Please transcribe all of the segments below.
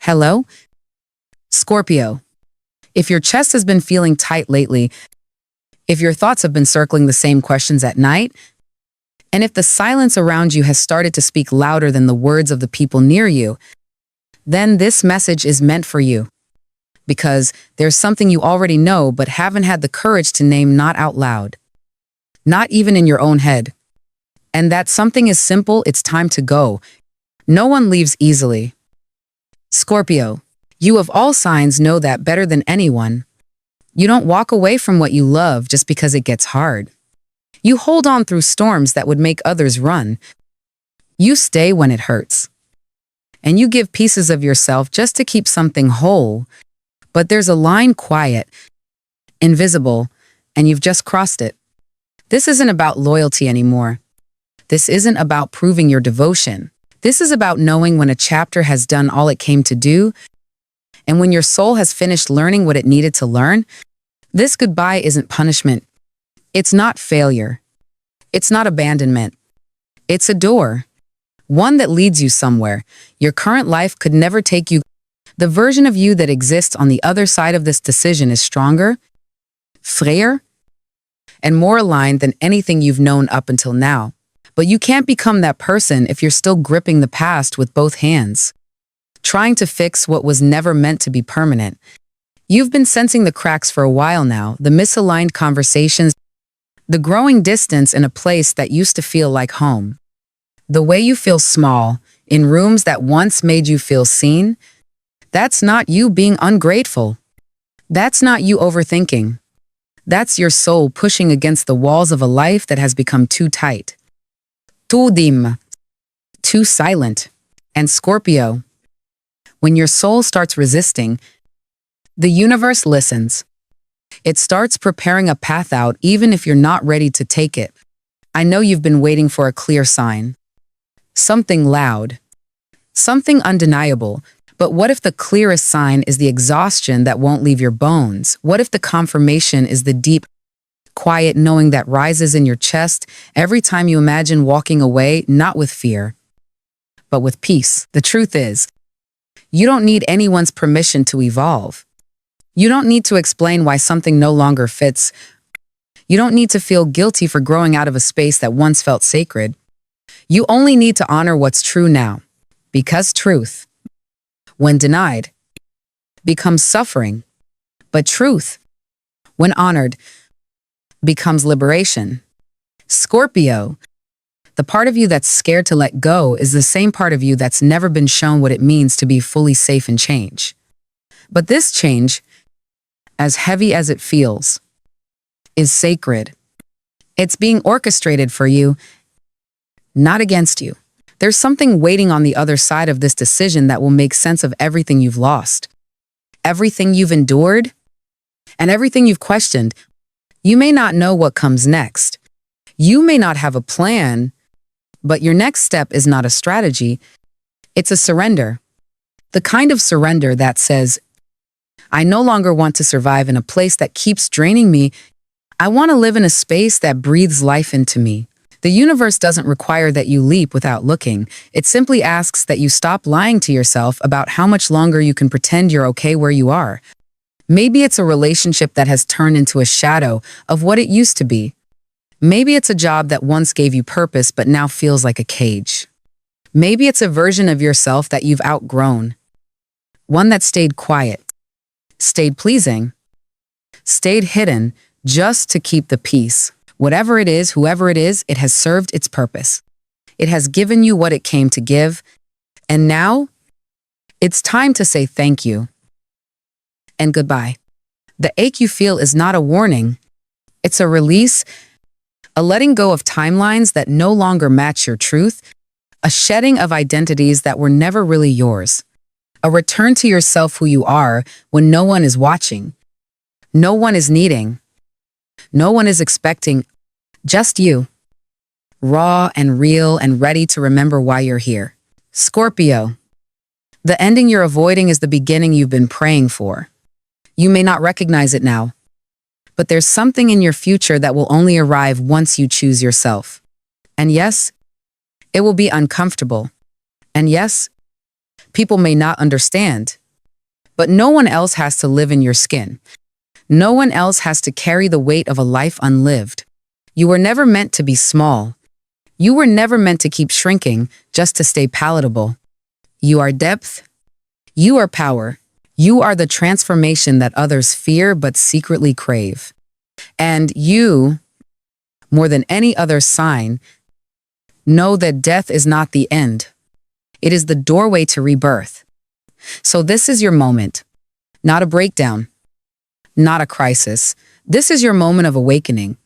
Hello? Scorpio. If your chest has been feeling tight lately, if your thoughts have been circling the same questions at night, and if the silence around you has started to speak louder than the words of the people near you, then this message is meant for you. Because there's something you already know but haven't had the courage to name, not out loud. Not even in your own head. And that something is simple, it's time to go. No one leaves easily. Scorpio, you of all signs know that better than anyone. You don't walk away from what you love just because it gets hard. You hold on through storms that would make others run. You stay when it hurts. And you give pieces of yourself just to keep something whole. But there's a line, quiet, invisible, and you've just crossed it. This isn't about loyalty anymore. This isn't about proving your devotion. This is about knowing when a chapter has done all it came to do, and when your soul has finished learning what it needed to learn. This goodbye isn't punishment. It's not failure. It's not abandonment. It's a door. One that leads you somewhere. Your current life could never take you. The version of you that exists on the other side of this decision is stronger, freer, and more aligned than anything you've known up until now. But you can't become that person if you're still gripping the past with both hands, trying to fix what was never meant to be permanent. You've been sensing the cracks for a while now, the misaligned conversations, the growing distance in a place that used to feel like home. The way you feel small, in rooms that once made you feel seen. That's not you being ungrateful. That's not you overthinking. That's your soul pushing against the walls of a life that has become too tight. Too dim. Too silent. And Scorpio, when your soul starts resisting, the universe listens. It starts preparing a path out even if you're not ready to take it. I know you've been waiting for a clear sign. Something loud. Something undeniable. But what if the clearest sign is the exhaustion that won't leave your bones? What if the confirmation is the deep, quiet knowing that rises in your chest every time you imagine walking away, not with fear, but with peace? The truth is, you don't need anyone's permission to evolve. You don't need to explain why something no longer fits. You don't need to feel guilty for growing out of a space that once felt sacred. You only need to honor what's true now, because truth, when denied, becomes suffering. But truth, when honored, becomes liberation. Scorpio, the part of you that's scared to let go is the same part of you that's never been shown what it means to be fully safe in change. But this change, as heavy as it feels, is sacred. It's being orchestrated for you, not against you. There's something waiting on the other side of this decision that will make sense of everything you've lost, everything you've endured, and everything you've questioned. You may not know what comes next. You may not have a plan, but your next step is not a strategy. It's a surrender. The kind of surrender that says, I no longer want to survive in a place that keeps draining me. I want to live in a space that breathes life into me. The universe doesn't require that you leap without looking. It simply asks that you stop lying to yourself about how much longer you can pretend you're okay where you are. Maybe it's a relationship that has turned into a shadow of what it used to be. Maybe it's a job that once gave you purpose but now feels like a cage. Maybe it's a version of yourself that you've outgrown. One that stayed quiet, stayed pleasing, stayed hidden just to keep the peace. Whatever it is, whoever it is, it has served its purpose. It has given you what it came to give. And now, it's time to say thank you and goodbye. The ache you feel is not a warning. It's a release, a letting go of timelines that no longer match your truth, a shedding of identities that were never really yours, a return to yourself, who you are when no one is watching, no one is needing. No one is expecting, just you, raw and real and ready to remember why you're here. Scorpio, the ending you're avoiding is the beginning you've been praying for. You may not recognize it now, but there's something in your future that will only arrive once you choose yourself. And yes, it will be uncomfortable. And yes, People may not understand, but no one else has to live in your skin. No one else has to carry the weight of a life unlived. You were never meant to be small. You were never meant to keep shrinking just to stay palatable. You are depth. You are power. You are the transformation that others fear but secretly crave. And you, more than any other sign, know that death is not the end. It is the doorway to rebirth. So this is your moment, not a breakdown, not a crisis. This is your moment of awakening,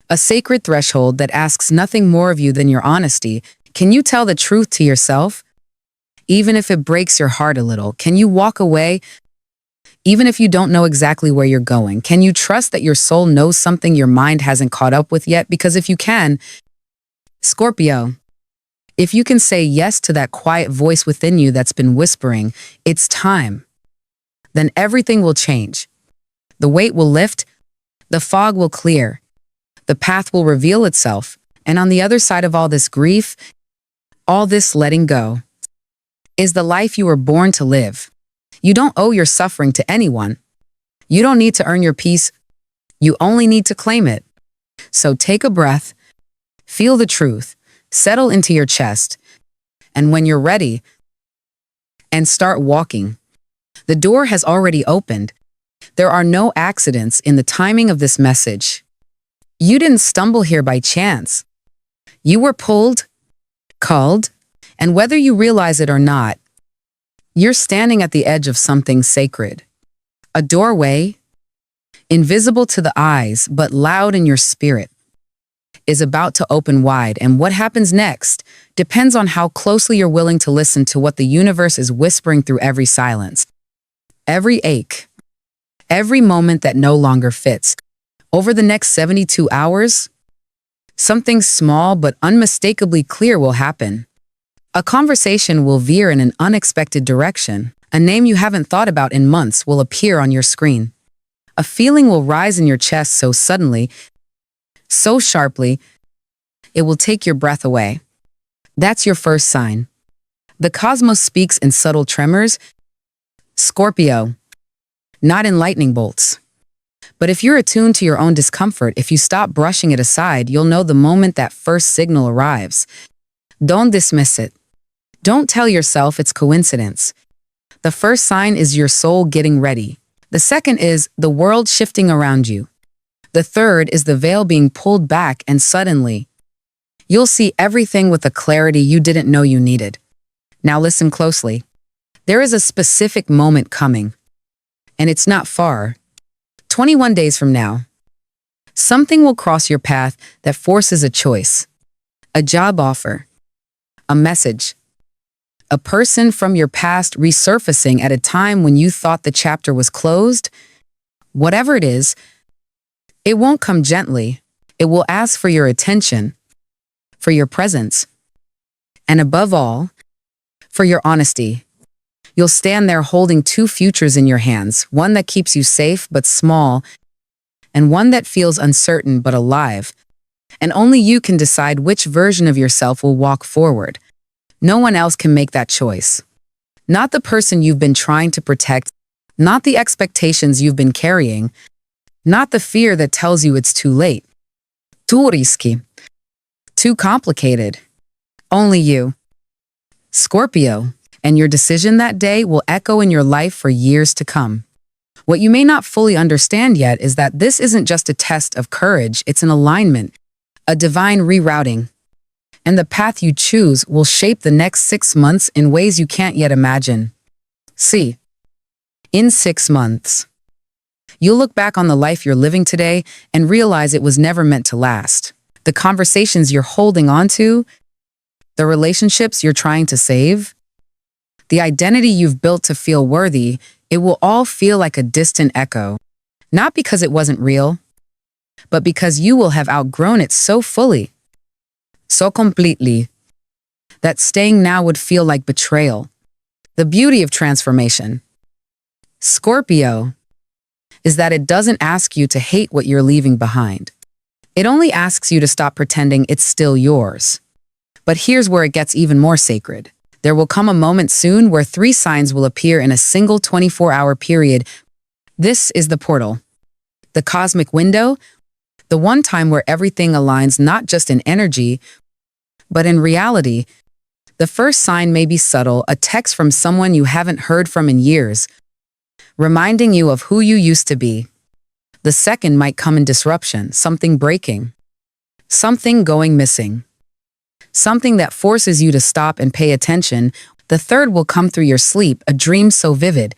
a sacred threshold that asks nothing more of you than your honesty. Can you tell the truth to yourself? Even if it breaks your heart a little, can you walk away? Even if you don't know exactly where you're going, can you trust that your soul knows something your mind hasn't caught up with yet? Because if you can, Scorpio, if you can say yes to that quiet voice within you that's been whispering, it's time, then everything will change. The weight will lift, the fog will clear, the path will reveal itself, and on the other side of all this grief, all this letting go, is the life you were born to live. You don't owe your suffering to anyone. You don't need to earn your peace. You only need to claim it. So take a breath, feel the truth, settle into your chest, and when you're ready, and start walking. The door has already opened. There are no accidents in the timing of this message. You didn't stumble here by chance. You were pulled, called, and whether you realize it or not, you're standing at the edge of something sacred. A doorway, invisible to the eyes but loud in your spirit, is about to open wide, and what happens next depends on how closely you're willing to listen to what the universe is whispering through every silence, every ache, every moment that no longer fits. Over the next 72 hours, something small but unmistakably clear will happen. A conversation will veer in an unexpected direction. A name you haven't thought about in months will appear on your screen. A feeling will rise in your chest so suddenly, so sharply, it will take your breath away. That's your first sign. The cosmos speaks in subtle tremors, Scorpio, not in lightning bolts. But if you're attuned to your own discomfort, if you stop brushing it aside, you'll know the moment that first signal arrives. Don't dismiss it. Don't tell yourself it's coincidence. The first sign is your soul getting ready. The second is the world shifting around you. The third is the veil being pulled back, and suddenly, you'll see everything with a clarity you didn't know you needed. Now listen closely. There is a specific moment coming, and it's not far. 21 days from now, something will cross your path that forces a choice, a job offer, a message, a person from your past resurfacing at a time when you thought the chapter was closed. Whatever it is, it won't come gently. It will ask for your attention, for your presence, and above all, for your honesty. You'll stand there holding two futures in your hands, one that keeps you safe but small, and one that feels uncertain but alive. And only you can decide which version of yourself will walk forward. No one else can make that choice. Not the person you've been trying to protect, not the expectations you've been carrying, not the fear that tells you it's too late, too risky, too complicated. Only you, Scorpio, and your decision that day will echo in your life for years to come. What you may not fully understand yet is that this isn't just a test of courage, it's an alignment, a divine rerouting. And the path you choose will shape the next 6 months in ways you can't yet imagine. See, in 6 months, you'll look back on the life you're living today and realize it was never meant to last. The conversations you're holding on to, the relationships you're trying to save, the identity you've built to feel worthy, it will all feel like a distant echo. Not because it wasn't real, but because you will have outgrown it so fully, so completely, that staying now would feel like betrayal. The beauty of transformation, Scorpio, is that it doesn't ask you to hate what you're leaving behind. It only asks you to stop pretending it's still yours. But here's where it gets even more sacred. There will come a moment soon where three signs will appear in a single 24-hour period. This is the portal, the cosmic window, the one time where everything aligns not just in energy, but in reality. The first sign may be subtle, a text from someone you haven't heard from in years, reminding you of who you used to be. The second might come in disruption, something breaking, something going missing, something that forces you to stop and pay attention. The third will come through your sleep, a dream so vivid,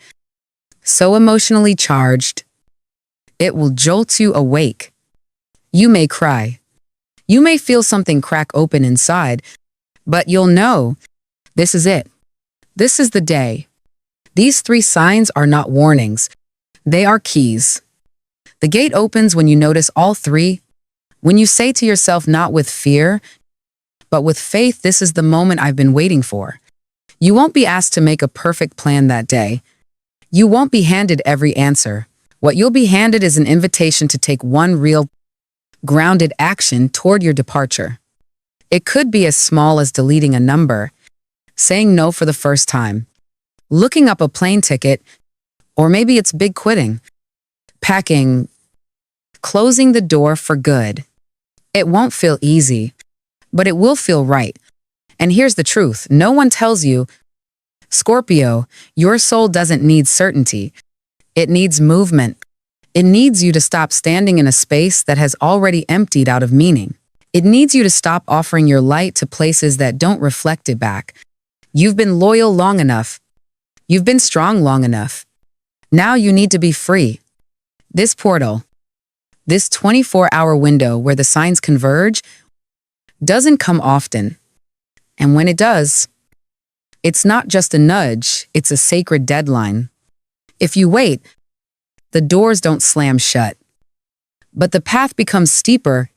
so emotionally charged, it will jolt you awake. You may cry. You may feel something crack open inside, but you'll know this is it. This is the day. These three signs are not warnings. They are keys. The gate opens when you notice all three, when you say to yourself, not with fear, but with faith, this is the moment I've been waiting for. You won't be asked to make a perfect plan that day. You won't be handed every answer. What you'll be handed is an invitation to take one real, grounded action toward your departure. It could be as small as deleting a number, saying no for the first time, looking up a plane ticket, or maybe it's big quitting, packing, closing the door for good. It won't feel easy, but it will feel right. And here's the truth. No one tells you, Scorpio, your soul doesn't need certainty. It needs movement. It needs you to stop standing in a space that has already emptied out of meaning. It needs you to stop offering your light to places that don't reflect it back. You've been loyal long enough. You've been strong long enough. Now you need to be free. This portal, this 24-hour window where the signs converge, doesn't come often. And when it does, it's not just a nudge, it's a sacred deadline. If you wait, the doors don't slam shut. But the path becomes steeper,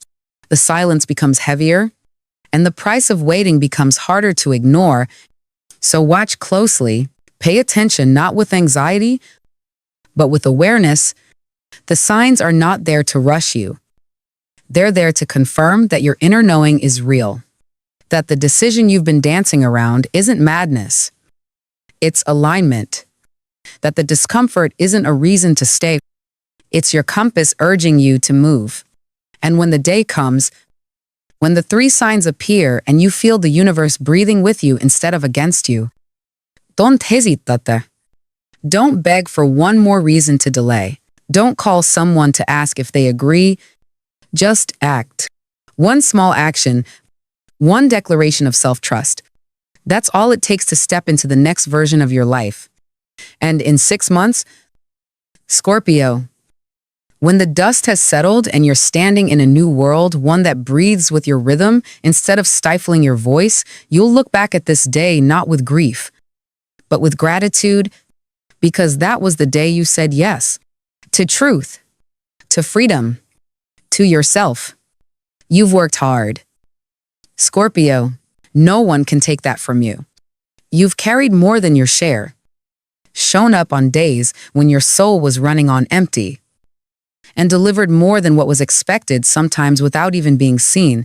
the silence becomes heavier, and the price of waiting becomes harder to ignore. So watch closely, pay attention not with anxiety, but with awareness. The signs are not there to rush you. They're there to confirm that your inner knowing is real, that the decision you've been dancing around isn't madness, it's alignment, that the discomfort isn't a reason to stay, it's your compass urging you to move. And when the day comes, when the three signs appear and you feel the universe breathing with you instead of against you, don't hesitate. Don't beg for one more reason to delay. Don't call someone to ask if they agree. Just act. One small action, one declaration of self-trust. That's all it takes to step into the next version of your life. And in 6 months, Scorpio, when the dust has settled and you're standing in a new world, one that breathes with your rhythm instead of stifling your voice, you'll look back at this day not with grief, but with gratitude, because that was the day you said yes to truth, to freedom, to yourself. You've worked hard. Scorpio, no one can take that from you. You've carried more than your share, shown up on days when your soul was running on empty, and delivered more than what was expected, sometimes without even being seen.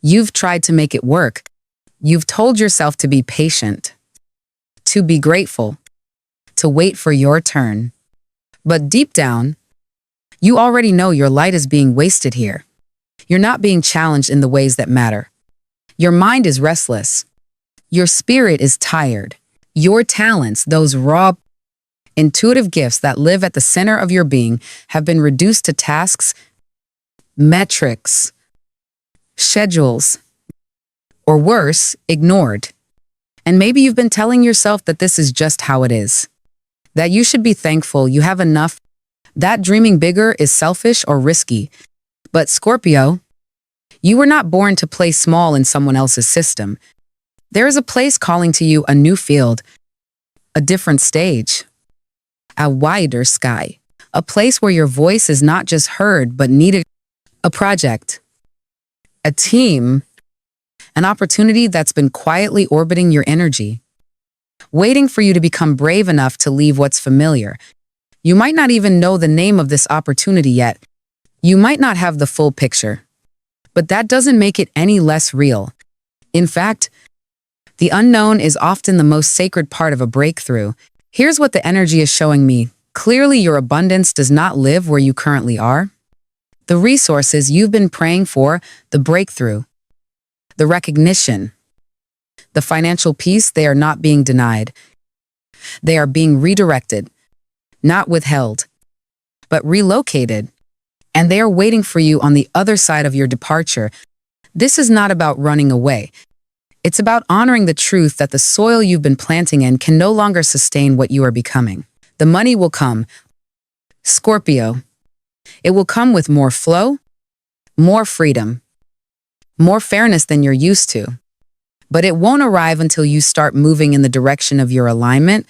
You've tried to make it work. You've told yourself to be patient, to be grateful, to wait for your turn. But deep down, you already know your light is being wasted here. You're not being challenged in the ways that matter. Your mind is restless. Your spirit is tired. Your talents, those raw, intuitive gifts that live at the center of your being, have been reduced to tasks, metrics, schedules, or worse, ignored. And maybe you've been telling yourself that this is just how it is, that you should be thankful you have enough, that dreaming bigger is selfish or risky. But Scorpio, you were not born to play small in someone else's system. There is a place calling to you, a new field, a different stage, a wider sky, a place where your voice is not just heard but needed, a project, a team, an opportunity that's been quietly orbiting your energy, waiting for you to become brave enough to leave what's familiar. You might not even know the name of this opportunity yet. You might not have the full picture, but that doesn't make it any less real. In fact, The unknown is often the most sacred part of a breakthrough. Here's what the energy is showing me. Clearly, your abundance does not live where you currently are. The resources you've been praying for, the breakthrough, the recognition, the financial peace, they are not being denied. They are being redirected, not withheld, but relocated. And they are waiting for you on the other side of your departure. This is not about running away. It's about honoring the truth that the soil you've been planting in can no longer sustain what you are becoming. The money will come. Scorpio. It will come with more flow, more freedom, more fairness than you're used to. But it won't arrive until you start moving in the direction of your alignment.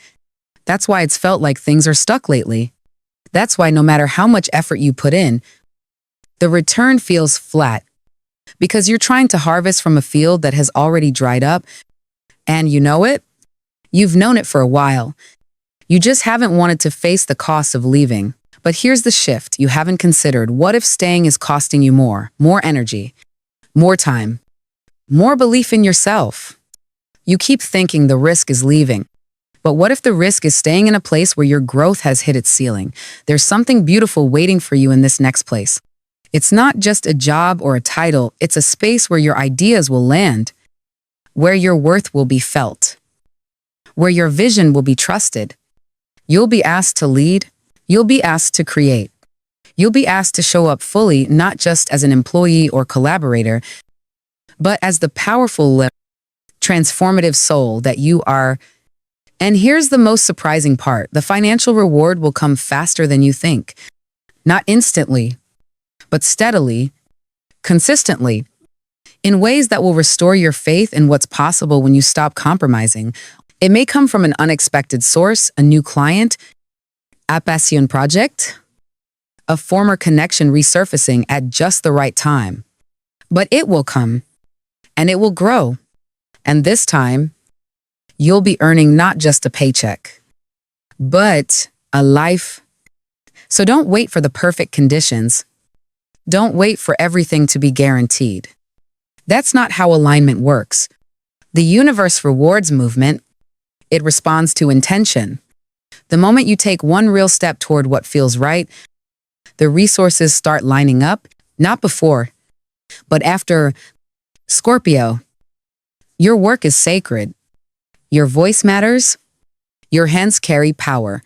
That's why it's felt like things are stuck lately. That's why no matter how much effort you put in, the return feels flat. Because you're trying to harvest from a field that has already dried up. And you know it? You've known it for a while. You just haven't wanted to face the cost of leaving. But here's the shift you haven't considered. What if staying is costing you more energy, more time, more belief in yourself? You keep thinking the risk is leaving. But what if the risk is staying in a place where your growth has hit its ceiling? There's something beautiful waiting for you in this next place. It's not just a job or a title, it's a space where your ideas will land, where your worth will be felt, where your vision will be trusted. You'll be asked to lead, you'll be asked to create. You'll be asked to show up fully, not just as an employee or collaborator, but as the powerful, transformative soul that you are. And here's the most surprising part. The financial reward will come faster than you think. Not instantly, but steadily, consistently, in ways that will restore your faith in what's possible when you stop compromising. It may come from an unexpected source, a new client, a passion project, a former connection resurfacing at just the right time. But it will come, and it will grow. And this time, you'll be earning not just a paycheck, but a life. So don't wait for the perfect conditions. Don't wait for everything to be guaranteed. That's not how alignment works. The universe rewards movement. It responds to intention. The moment you take one real step toward what feels right, the resources start lining up, not before, but after. Scorpio, your work is sacred. Your voice matters. Your hands carry power.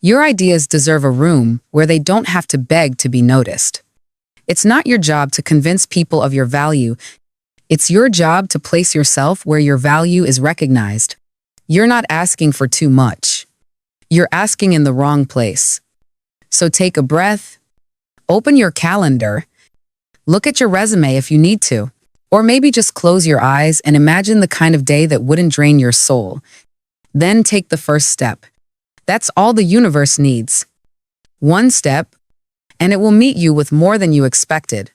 Your ideas deserve a room where they don't have to beg to be noticed. It's not your job to convince people of your value. It's your job to place yourself where your value is recognized. You're not asking for too much. You're asking in the wrong place. So take a breath, open your calendar, look at your resume if you need to, or maybe just close your eyes and imagine the kind of day that wouldn't drain your soul. Then take the first step. That's all the universe needs. One step, and it will meet you with more than you expected.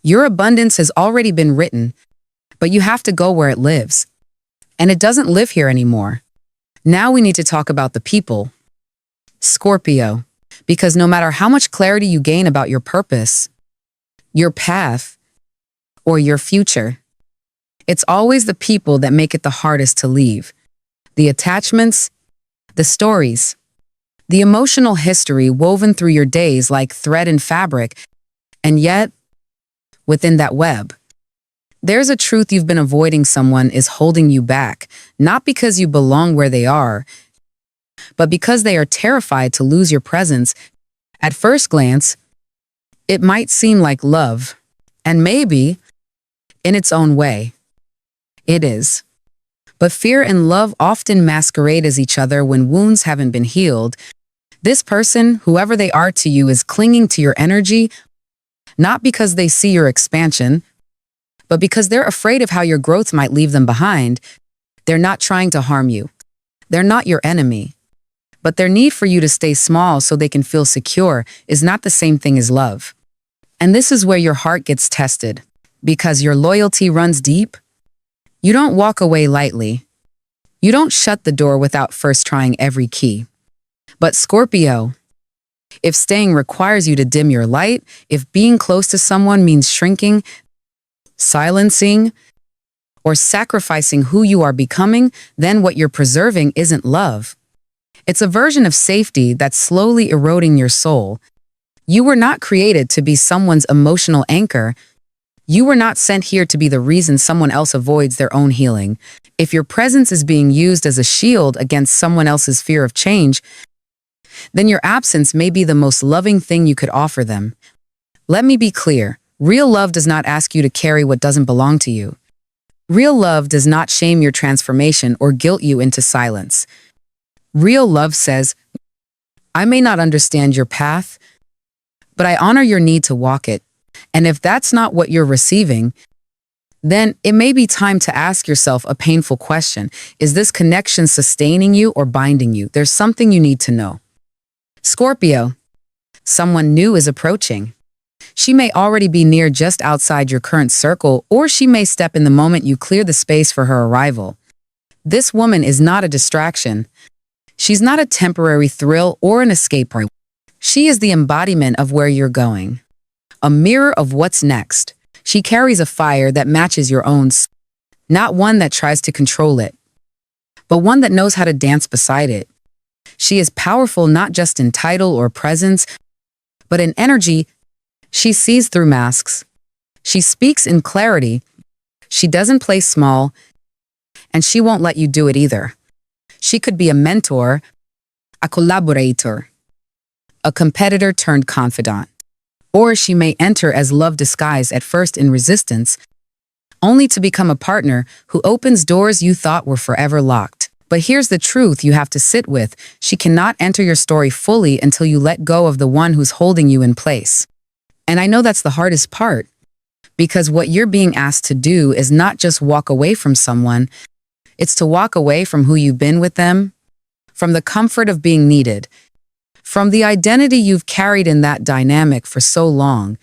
Your abundance has already been written, but you have to go where it lives. And it doesn't live here anymore. Now we need to talk about the people. Scorpio, because no matter how much clarity you gain about your purpose, your path, or your future, it's always the people that make it the hardest to leave. The attachments, the stories, the emotional history woven through your days like thread and fabric, and yet, within that web, there's a truth you've been avoiding. Someone is holding you back, not because you belong where they are, but because they are terrified to lose your presence. At first glance, it might seem like love, and maybe, in its own way, it is. But fear and love often masquerade as each other when wounds haven't been healed. This person, whoever they are to you, is clinging to your energy, not because they see your expansion, but because they're afraid of how your growth might leave them behind. They're not trying to harm you. They're not your enemy. But their need for you to stay small so they can feel secure is not the same thing as love. And this is where your heart gets tested. Because your loyalty runs deep, you don't walk away lightly. You don't shut the door without first trying every key. But Scorpio, if staying requires you to dim your light, if being close to someone means shrinking, silencing, or sacrificing who you are becoming, then what you're preserving isn't love. It's a version of safety that's slowly eroding your soul. You were not created to be someone's emotional anchor. You were not sent here to be the reason someone else avoids their own healing. If your presence is being used as a shield against someone else's fear of change, then your absence may be the most loving thing you could offer them. Let me be clear. Real love does not ask you to carry what doesn't belong to you. Real love does not shame your transformation or guilt you into silence. Real love says, I may not understand your path, but I honor your need to walk it. And if that's not what you're receiving, then it may be time to ask yourself a painful question. Is this connection sustaining you or binding you? There's something you need to know. Scorpio, someone new is approaching. She may already be near just outside your current circle, or she may step in the moment you clear the space for her arrival. This woman is not a distraction. She's not a temporary thrill or an escape point. She is the embodiment of where you're going. A mirror of what's next. She carries a fire that matches your own, not one that tries to control it, but one that knows how to dance beside it. She is powerful not just in title or presence, but in energy. She sees through masks. She speaks in clarity. She doesn't play small, and she won't let you do it either. She could be a mentor, a collaborator, a competitor turned confidant. Or she may enter as love disguised at first in resistance, only to become a partner who opens doors you thought were forever locked. But here's the truth you have to sit with. She cannot enter your story fully until you let go of the one who's holding you in place. And I know that's the hardest part, because what you're being asked to do is not just walk away from someone, it's to walk away from who you've been with them, from the comfort of being needed, from the identity you've carried in that dynamic for so long.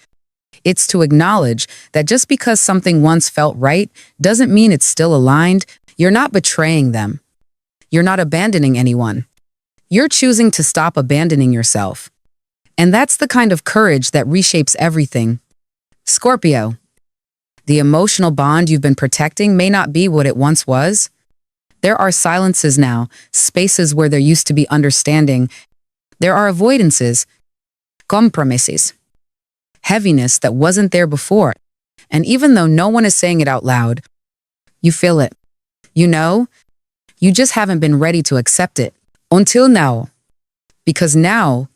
It's to acknowledge that just because something once felt right doesn't mean it's still aligned. You're not betraying them. You're not abandoning anyone. You're choosing to stop abandoning yourself. And that's the kind of courage that reshapes everything. Scorpio, the emotional bond you've been protecting may not be what it once was. There are silences now, spaces where there used to be understanding. There are avoidances, compromises, heaviness that wasn't there before. And even though no one is saying it out loud, you feel it. You know, you just haven't been ready to accept it. Until now. Because now,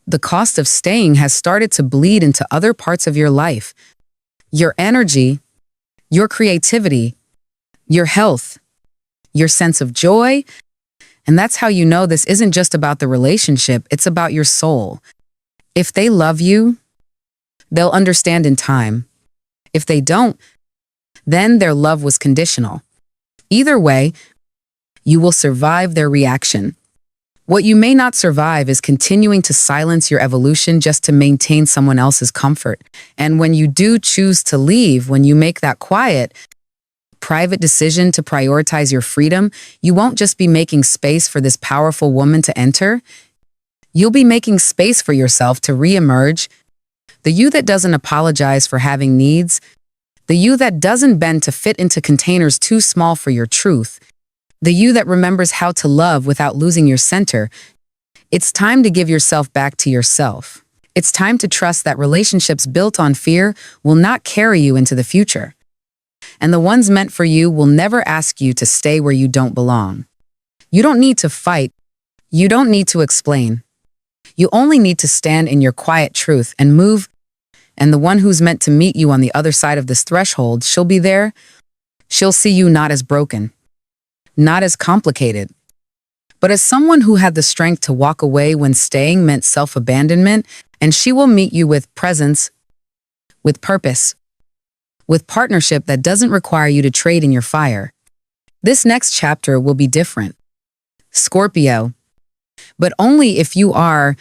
the cost of staying has started to bleed into other parts of your life. Your energy, your creativity, your health, your sense of joy. And that's how you know this isn't just about the relationship, it's about your soul. If they love you, they'll understand in time. If they don't, then their love was conditional. Either way, you will survive their reaction. What you may not survive is continuing to silence your evolution just to maintain someone else's comfort. And when you do choose to leave, when you make that quiet, private decision to prioritize your freedom, you won't just be making space for this powerful woman to enter. You'll be making space for yourself to reemerge. The you that doesn't apologize for having needs. The you that doesn't bend to fit into containers too small for your truth. The you that remembers how to love without losing your center. It's time to give yourself back to yourself. It's time to trust that relationships built on fear will not carry you into the future. And the ones meant for you will never ask you to stay where you don't belong. You don't need to fight. You don't need to explain. You only need to stand in your quiet truth and move. And the one who's meant to meet you on the other side of this threshold, she'll be there. She'll see you not as broken, not as complicated, but as someone who had the strength to walk away when staying meant self-abandonment, and she will meet you with presence, with purpose, with partnership that doesn't require you to trade in your fire. This next chapter will be different. Scorpio, but only if you are.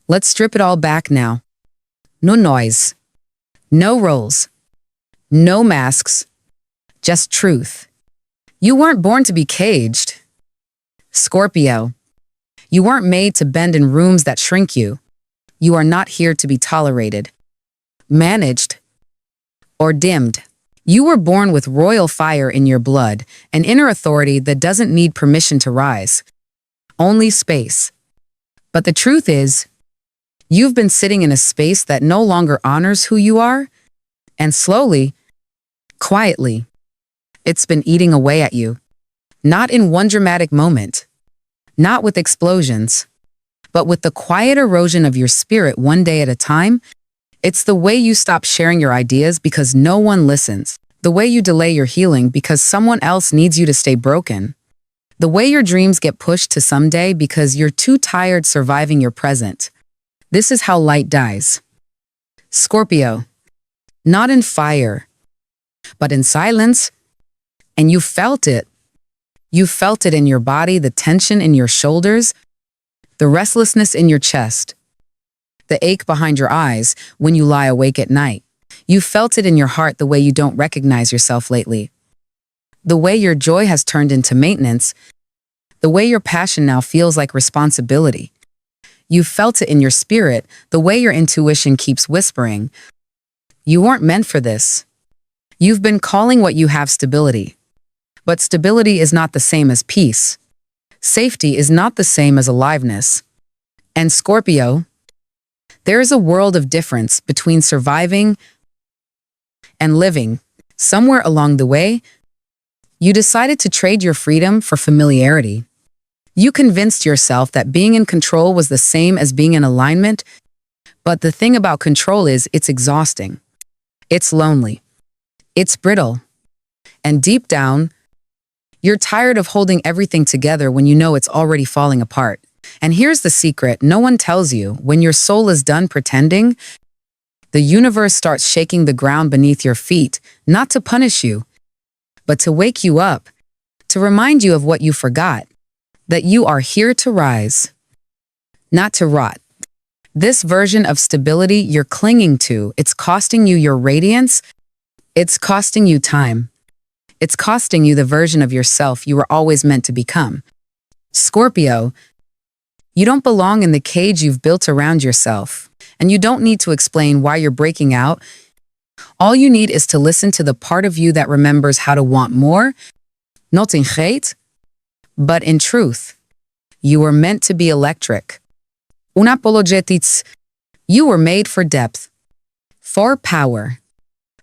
Let's strip it all back now. No noise, no roles, no masks, just truth. You weren't born to be caged. Scorpio, you weren't made to bend in rooms that shrink you. You are not here to be tolerated, managed, or dimmed. You were born with royal fire in your blood, an inner authority that doesn't need permission to rise. Only space. But the truth is, you've been sitting in a space that no longer honors who you are, and slowly, quietly, it's been eating away at you. Not in one dramatic moment, not with explosions, but with the quiet erosion of your spirit one day at a time. It's the way you stop sharing your ideas because no one listens. The way you delay your healing because someone else needs you to stay broken. The way your dreams get pushed to someday because you're too tired surviving your present. This is how light dies. Scorpio. Not in fire, but in silence. And you felt it. You felt it in your body, the tension in your shoulders, the restlessness in your chest, the ache behind your eyes when you lie awake at night. You felt it in your heart the way you don't recognize yourself lately. The way your joy has turned into maintenance, the way your passion now feels like responsibility. You felt it in your spirit, the way your intuition keeps whispering, you weren't meant for this. You've been calling what you have stability. But stability is not the same as peace. Safety is not the same as aliveness. And Scorpio, there is a world of difference between surviving and living. Somewhere along the way, you decided to trade your freedom for familiarity. You convinced yourself that being in control was the same as being in alignment, but the thing about control is it's exhausting. It's lonely. It's brittle. And deep down, you're tired of holding everything together when you know it's already falling apart. And here's the secret no one tells you: when your soul is done pretending, the universe starts shaking the ground beneath your feet, not to punish you, but to wake you up, to remind you of what you forgot, that you are here to rise, not to rot. This version of stability you're clinging to, it's costing you your radiance, it's costing you time. It's costing you the version of yourself you were always meant to become. Scorpio, you don't belong in the cage you've built around yourself, and you don't need to explain why you're breaking out. All you need is to listen to the part of you that remembers how to want more, not in hate, but in truth. You were meant to be electric. Unapologetics, you were made for depth, for power,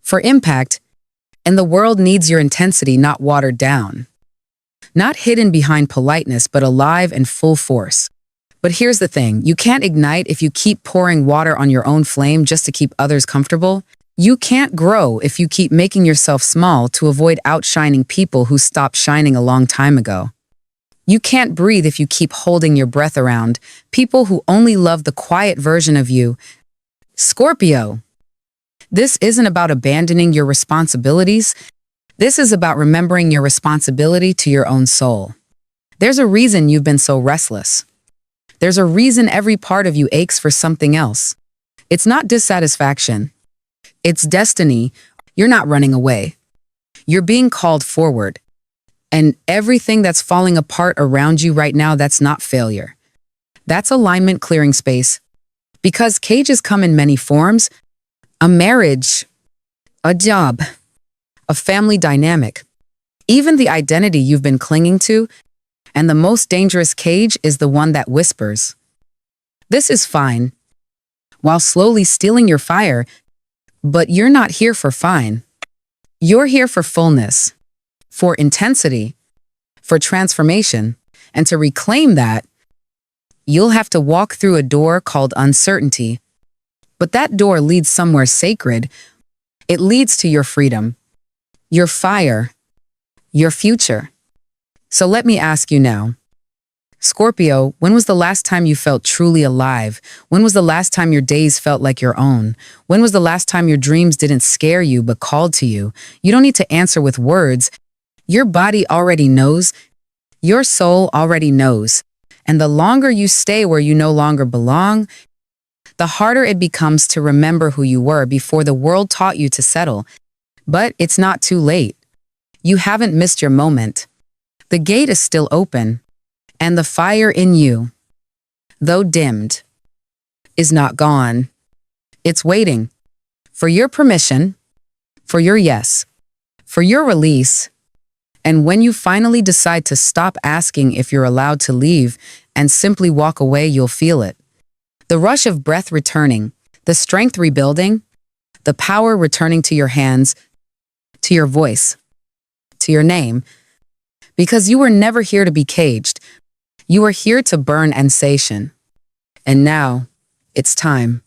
for impact, and the world needs your intensity not watered down. Not hidden behind politeness, but alive and full force. But here's the thing, you can't ignite if you keep pouring water on your own flame just to keep others comfortable. You can't grow if you keep making yourself small to avoid outshining people who stopped shining a long time ago. You can't breathe if you keep holding your breath around people who only love the quiet version of you. Scorpio, this isn't about abandoning your responsibilities. This is about remembering your responsibility to your own soul. There's a reason you've been so restless. There's a reason every part of you aches for something else. It's not dissatisfaction. It's destiny. You're not running away. You're being called forward. And everything that's falling apart around you right now, that's not failure. That's alignment clearing space. Because cages come in many forms: a marriage, a job, a family dynamic, even the identity you've been clinging to. And the most dangerous cage is the one that whispers, "This is fine," while slowly stealing your fire. But you're not here for fine. You're here for fullness, for intensity, for transformation. And to reclaim that, you'll have to walk through a door called uncertainty. But that door leads somewhere sacred. It leads to your freedom, your fire, your future. So let me ask you now, Scorpio, when was the last time you felt truly alive? When was the last time your days felt like your own? When was the last time your dreams didn't scare you but called to you? You don't need to answer with words. Your body already knows. Your soul already knows. And the longer you stay where you no longer belong, the harder it becomes to remember who you were before the world taught you to settle. But it's not too late. You haven't missed your moment. The gate is still open. And the fire in you, though dimmed, is not gone. It's waiting for your permission, for your yes. for your release. And when you finally decide to stop asking if you're allowed to leave and simply walk away, you'll feel it. The rush of breath returning, the strength rebuilding, the power returning to your hands, to your voice, to your name. Because you were never here to be caged. You were here to burn and satiate. And now, it's time.